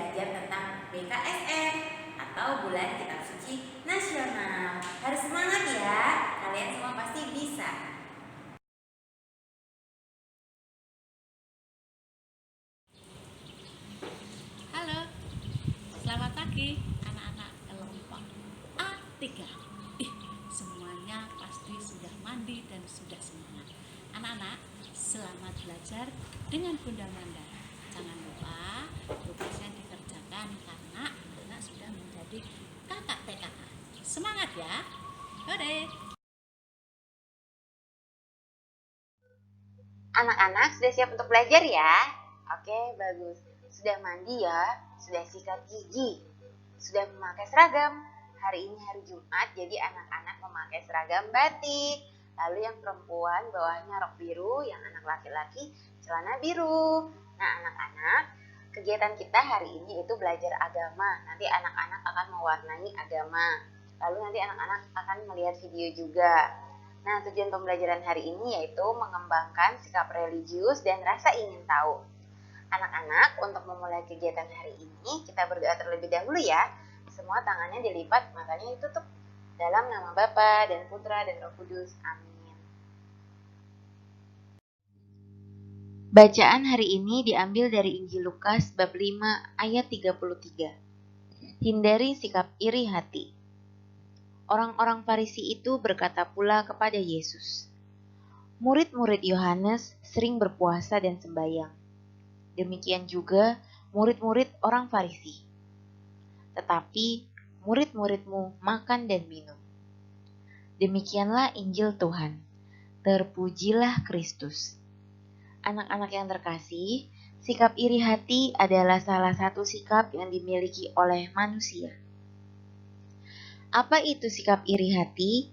belajar tentang BKSN atau Bulan Kitab Suci Nasional. Harus semangat ya, kalian semua pasti bisa. Halo, selamat pagi anak-anak kelompok A3. Semuanya pasti sudah mandi dan sudah semangat. Anak-anak, selamat belajar dengan Bunda Manda. Jangan lupa tugasnya dikerjakan karena anak sudah menjadi kakak TKA. Semangat ya. Hore. Anak-anak sudah siap untuk belajar ya? Oke, bagus. Sudah mandi ya? Sudah sikat gigi? Sudah memakai seragam? Hari ini hari Jumat, jadi anak-anak memakai seragam batik. Lalu yang perempuan bawahnya rok biru, yang anak laki-laki celana biru. Nah, anak-anak, kegiatan kita hari ini itu belajar agama. Nanti anak-anak akan mewarnai agama. Lalu nanti anak-anak akan melihat video juga. Nah, tujuan pembelajaran hari ini yaitu mengembangkan sikap religius dan rasa ingin tahu. Anak-anak, untuk memulai kegiatan hari ini, kita berdoa terlebih dahulu ya. Semua tangannya dilipat, matanya ditutup. Dalam nama Bapa dan Putra dan Roh Kudus. Amin. Bacaan hari ini diambil dari Injil Lukas bab 5 ayat 33. Hindari sikap iri hati. Orang-orang Farisi itu berkata pula kepada Yesus, "Murid-murid Yohanes sering berpuasa dan sembahyang. Demikian juga murid-murid orang Farisi. Tetapi murid-muridmu makan dan minum." Demikianlah Injil Tuhan. Terpujilah Kristus. Anak-anak yang terkasih, sikap iri hati adalah salah satu sikap yang dimiliki oleh manusia. Apa itu sikap iri hati?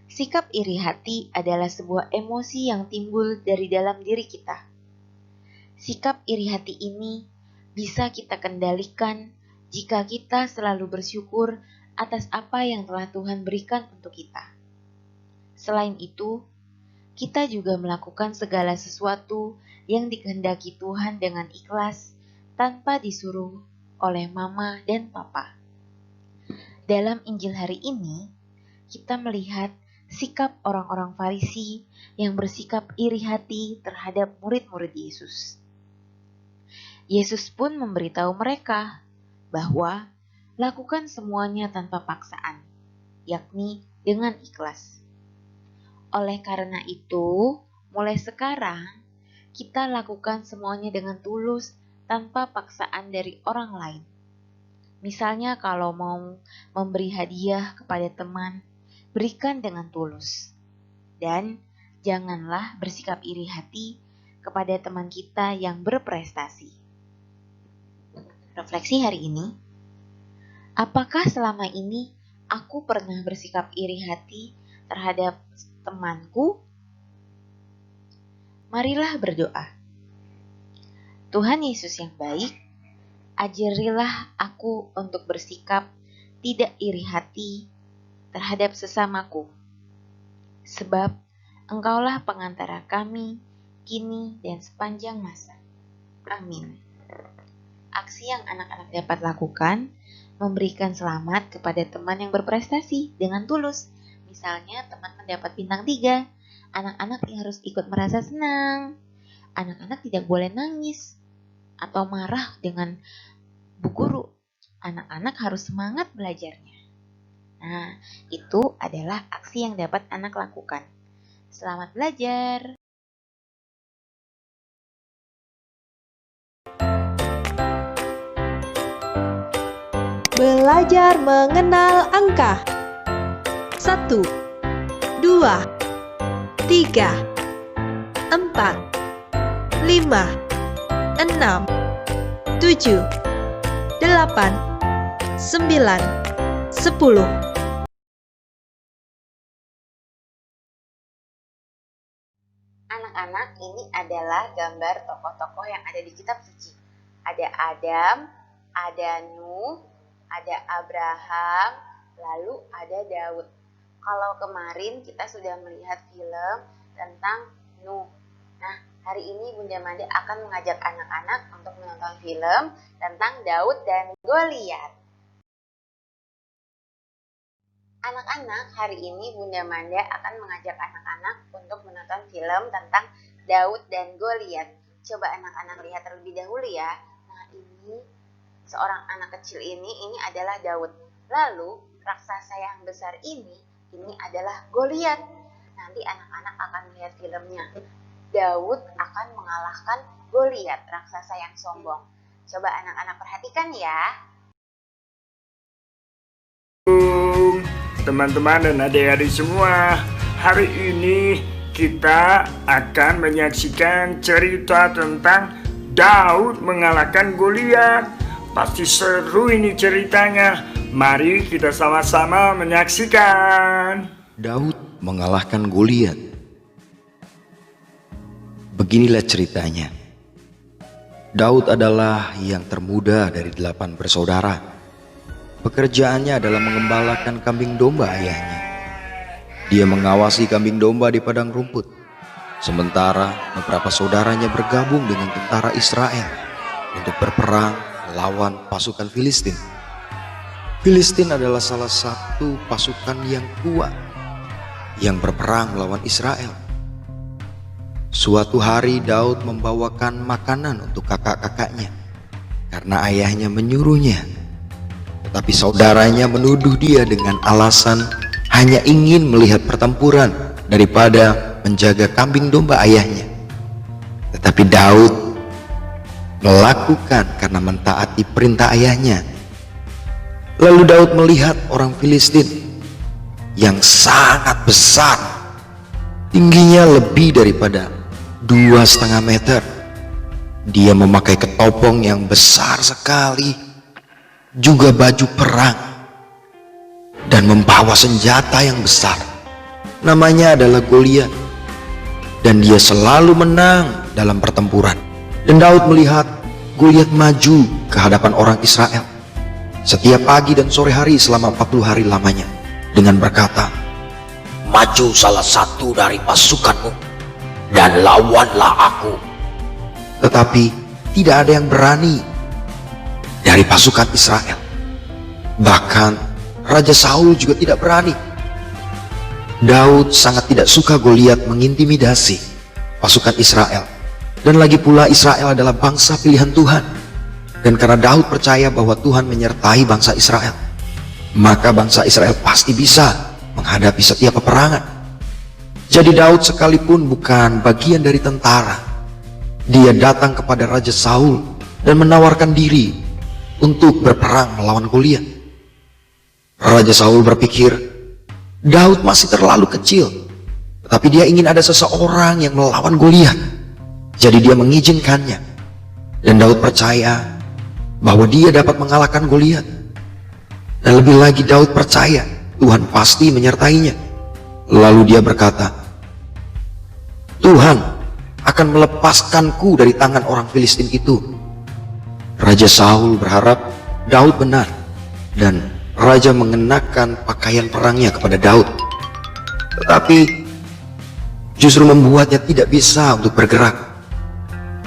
Sikap iri hati adalah sebuah emosi yang timbul dari dalam diri kita. Sikap iri hati ini bisa kita kendalikan jika kita selalu bersyukur atas apa yang telah Tuhan berikan untuk kita. Selain itu, kita juga melakukan segala sesuatu yang dikehendaki Tuhan dengan ikhlas tanpa disuruh oleh mama dan papa. Dalam Injil hari ini, kita melihat sikap orang-orang Farisi yang bersikap iri hati terhadap murid-murid Yesus. Yesus pun memberitahu mereka bahwa lakukan semuanya tanpa paksaan, yakni dengan ikhlas. Oleh karena itu, mulai sekarang kita lakukan semuanya dengan tulus tanpa paksaan dari orang lain. Misalnya kalau mau memberi hadiah kepada teman, berikan dengan tulus. Dan janganlah bersikap iri hati kepada teman kita yang berprestasi. Refleksi hari ini, apakah selama ini aku pernah bersikap iri hati terhadap temanku? Marilah berdoa. Tuhan Yesus yang baik, ajarilah aku untuk bersikap tidak iri hati terhadap sesamaku. Sebab Engkaulah pengantara kami, kini dan sepanjang masa. Amin. Aksi yang anak-anak dapat lakukan, memberikan selamat kepada teman yang berprestasi dengan tulus. Misalnya teman mendapat bintang 3, anak-anak harus ikut merasa senang. Anak-anak tidak boleh nangis atau marah dengan bu guru. Anak-anak harus semangat belajarnya. Nah, itu adalah aksi yang dapat anak lakukan. Selamat belajar! Belajar mengenal angka. 1, 2, 3, 4, 5, 6, 7, 8, 9, 10. Anak-anak, ini adalah gambar tokoh-tokoh yang ada di kitab suci. Ada Adam, ada Nuh, ada Abraham, lalu ada Daud. Kalau kemarin kita sudah melihat film tentang Nuh. Nah, Hari ini Bunda Made akan mengajak anak-anak untuk menonton film tentang Daud dan Goliat. Anak-anak, hari ini Bunda Manda akan mengajak anak-anak untuk menonton film tentang Daud dan Goliat. Coba anak-anak lihat terlebih dahulu ya. Nah, ini seorang anak kecil ini adalah Daud. Lalu raksasa yang besar ini adalah Goliat. Nanti anak-anak akan melihat filmnya. Daud akan mengalahkan Goliat, raksasa yang sombong. Coba anak-anak perhatikan ya. Teman-teman dan adik-adik semua, hari ini kita akan menyaksikan cerita tentang Daud mengalahkan Goliat. Pasti seru ini ceritanya. Mari kita sama-sama menyaksikan. Daud mengalahkan Goliat. Beginilah ceritanya. Daud adalah yang termuda dari 8 bersaudara. Pekerjaannya adalah mengembalakan kambing domba ayahnya. Dia mengawasi kambing domba di padang rumput. Sementara beberapa saudaranya bergabung dengan tentara Israel untuk berperang melawan pasukan Filistin. Filistin adalah salah satu pasukan yang kuat yang berperang melawan Israel. Suatu hari Daud membawakan makanan untuk kakak-kakaknya karena ayahnya menyuruhnya. Tetapi saudaranya menuduh dia dengan alasan hanya ingin melihat pertempuran daripada menjaga kambing domba ayahnya. Tetapi Daud melakukan karena mentaati perintah ayahnya. Lalu Daud melihat orang Filistin yang sangat besar, tingginya lebih daripada 2,5 meter. Dia memakai ketopong yang besar sekali, juga baju perang, dan membawa senjata yang besar. Namanya adalah Goliat, dan dia selalu menang dalam pertempuran. Dan Daud melihat Goliat maju ke hadapan orang Israel setiap pagi dan sore hari selama 40 hari lamanya, dengan berkata, "Maju salah satu dari pasukanmu dan lawanlah aku." Tetapi tidak ada yang berani dari pasukan Israel. Bahkan Raja Saul juga tidak berani. Daud sangat tidak suka Goliat mengintimidasi pasukan Israel. Dan lagi pula Israel adalah bangsa pilihan Tuhan. Dan karena Daud percaya bahwa Tuhan menyertai bangsa Israel, maka bangsa Israel pasti bisa menghadapi setiap peperangan. Jadi Daud sekalipun bukan bagian dari tentara, dia datang kepada Raja Saul dan menawarkan diri untuk berperang melawan Goliat. Raja Saul berpikir, Daud masih terlalu kecil, tetapi dia ingin ada seseorang yang melawan Goliat. Jadi dia mengizinkannya. Dan Daud percaya bahwa dia dapat mengalahkan Goliat. Dan lebih lagi Daud percaya Tuhan pasti menyertainya. Lalu dia berkata, "Tuhan akan melepaskanku dari tangan orang Filistin itu." Raja Saul berharap Daud benar, dan raja mengenakan pakaian perangnya kepada Daud. Tetapi justru membuatnya tidak bisa untuk bergerak.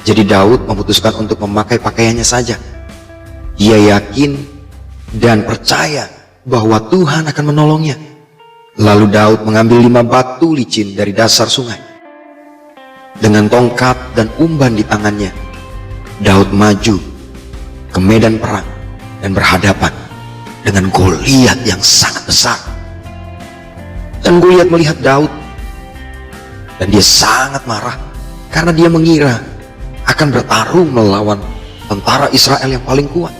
Jadi Daud memutuskan untuk memakai pakaiannya saja. Ia yakin dan percaya bahwa Tuhan akan menolongnya. Lalu Daud mengambil 5 batu licin dari dasar sungai. Dengan tongkat dan umban di tangannya, Daud maju ke medan perang dan berhadapan dengan Goliat yang sangat besar. Dan Goliat melihat Daud, dan dia sangat marah karena dia mengira akan bertarung melawan tentara Israel yang paling kuat.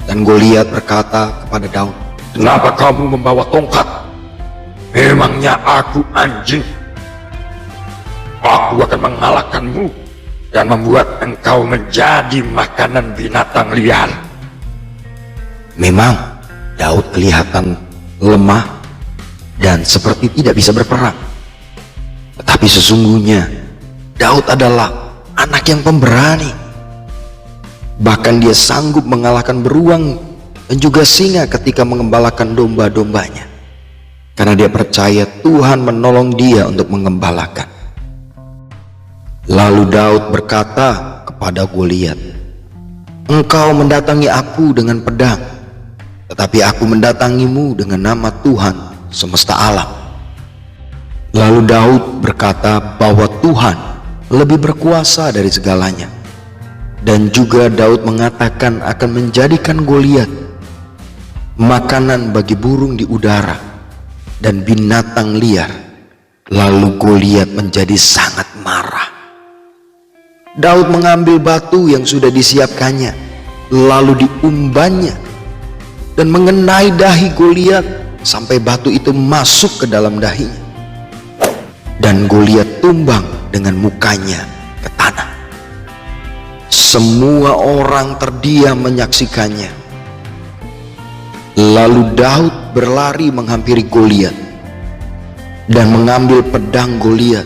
Dan Goliat berkata kepada Daud, "Kenapa kamu membawa tongkat? Memangnya aku anjing? Aku akan mengalahkanmu dan membuat engkau menjadi makanan binatang liar." Memang Daud kelihatan lemah dan seperti tidak bisa berperang. Tetapi sesungguhnya Daud adalah anak yang pemberani. Bahkan dia sanggup mengalahkan beruang dan juga singa ketika mengembalakan domba-dombanya. Karena dia percaya Tuhan menolong dia untuk mengembalakan. Lalu Daud berkata kepada Goliat, "Engkau mendatangi aku dengan pedang, tetapi aku mendatangimu dengan nama Tuhan semesta alam." Lalu Daud berkata bahwa Tuhan lebih berkuasa dari segalanya. Dan juga Daud mengatakan akan menjadikan Goliat makanan bagi burung di udara dan binatang liar. Lalu Goliat menjadi sangat marah. Daud mengambil batu yang sudah disiapkannya, lalu diumbannya dan mengenai dahi Goliat sampai batu itu masuk ke dalam dahinya. Dan Goliat tumbang dengan mukanya ke tanah. Semua orang terdiam menyaksikannya. Lalu Daud berlari menghampiri Goliat dan mengambil pedang Goliat.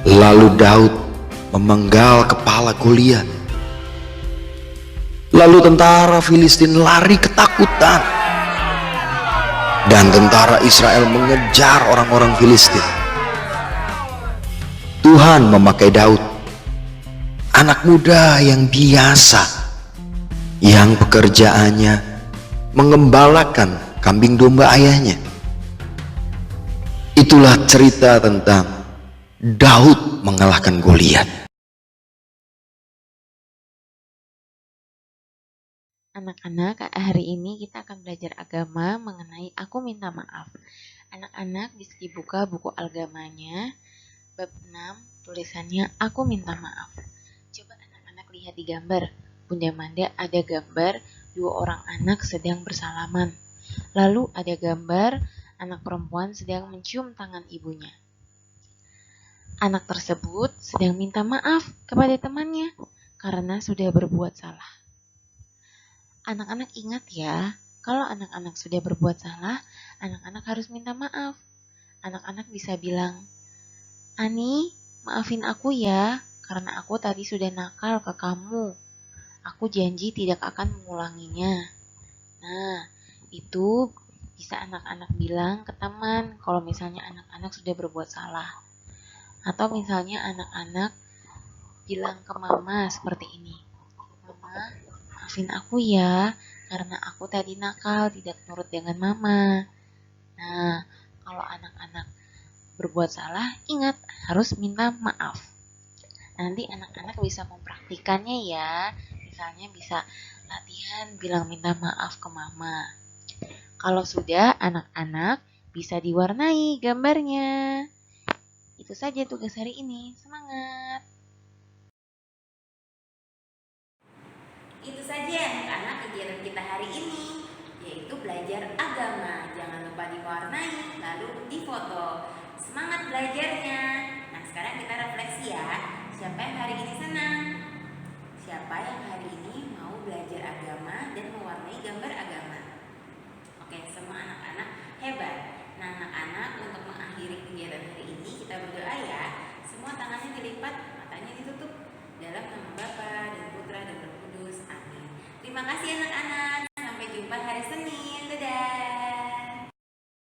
Lalu Daud memenggal kepala Goliat. Lalu tentara Filistin lari ketakutan, dan tentara Israel mengejar orang-orang Filistin. Tuhan memakai Daud, anak muda yang biasa, yang pekerjaannya mengembalakan kambing domba ayahnya. Itulah cerita tentang Daud mengalahkan Goliat. Anak-anak, hari ini kita akan belajar agama mengenai aku minta maaf. Anak-anak bisa dibuka buku agamanya, bab 6, tulisannya aku minta maaf. Coba anak-anak lihat di gambar. Bunda Manda ada gambar 2 orang anak sedang bersalaman. Lalu ada gambar anak perempuan sedang mencium tangan ibunya. Anak tersebut sedang minta maaf kepada temannya karena sudah berbuat salah. Anak-anak ingat ya, kalau anak-anak sudah berbuat salah, anak-anak harus minta maaf. Anak-anak bisa bilang, "Ani, maafin aku ya, karena aku tadi sudah nakal ke kamu. Aku janji tidak akan mengulanginya." Nah, itu bisa anak-anak bilang ke teman kalau misalnya anak-anak sudah berbuat salah. Atau misalnya anak-anak bilang ke mama seperti ini, "Mama, maafin aku ya, karena aku tadi nakal tidak nurut dengan mama." Nah, kalau anak-anak berbuat salah, ingat harus minta maaf. Nanti anak-anak bisa mempraktikannya ya. Misalnya bisa latihan bilang minta maaf ke mama. Kalau sudah, anak-anak bisa diwarnai gambarnya. Itu saja tugas hari ini. Semangat! Itu saja anak-anak kegiatan kita hari ini, yaitu belajar agama. Jangan lupa diwarnai, lalu difoto. Semangat belajarnya. Nah, sekarang kita refleksi ya. Siapa yang hari ini senang? Siapa yang hari ini mau belajar agama dan mewarnai gambar agama? Oke, semua anak-anak hebat. Nah, anak-anak, untuk mengakhiri kegiatan hari ini kita berdoa ya. Semua tangannya dilipat, matanya ditutup. Dalam nama Bapa dan Putra dan Roh Kudus. Amin. Terima kasih anak-anak. Sampai jumpa hari Senin. Dadah.